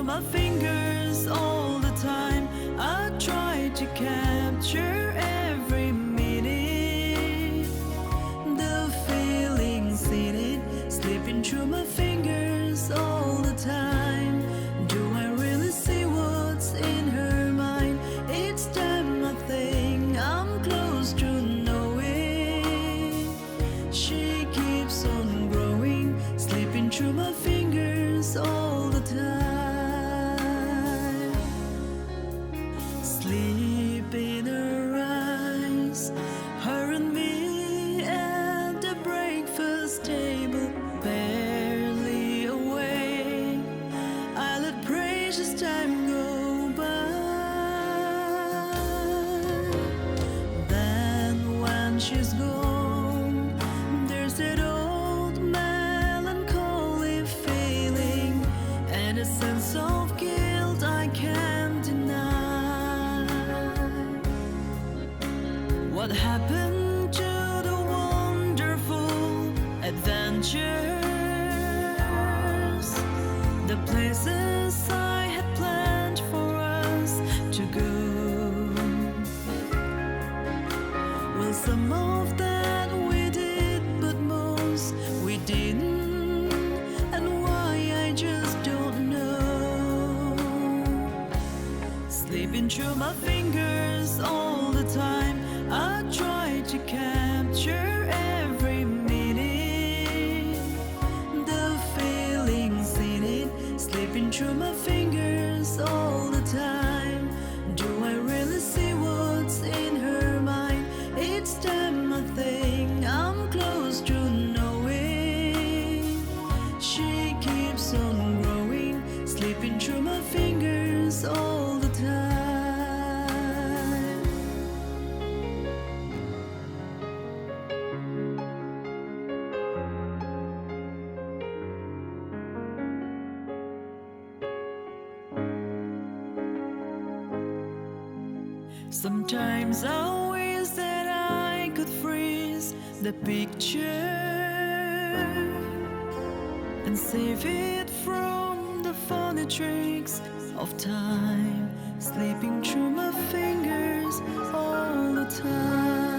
my fingers all the time. I try to capture every minute, the feelings in it, slipping through my fingers all the time. Do I really see what's in her mind? Each time I think I'm close to knowing, she keeps on growing, slipping through my fingers all the time. Sleep in her eyes, her and me at the breakfast table, barely awake. I let precious time go by. Then when she's gone, there's that old melancholy feeling and a sense of guilt I can't deny. What happened to the wonderful adventures, the places I had planned for us to go? Well, some of that we did, but most we didn't, and why I just don't know. Slipping through my fingers all the time, I try to capture every minute, the feelings in it, slipping through my fingers all the time. Do I really see what's in her mind? Each time I think I'm close to knowing, she keeps on growing, slipping through my fingers all the time. Sometimes I wish that I could freeze the picture and save it from the funny tricks of time, slipping through my fingers all the time.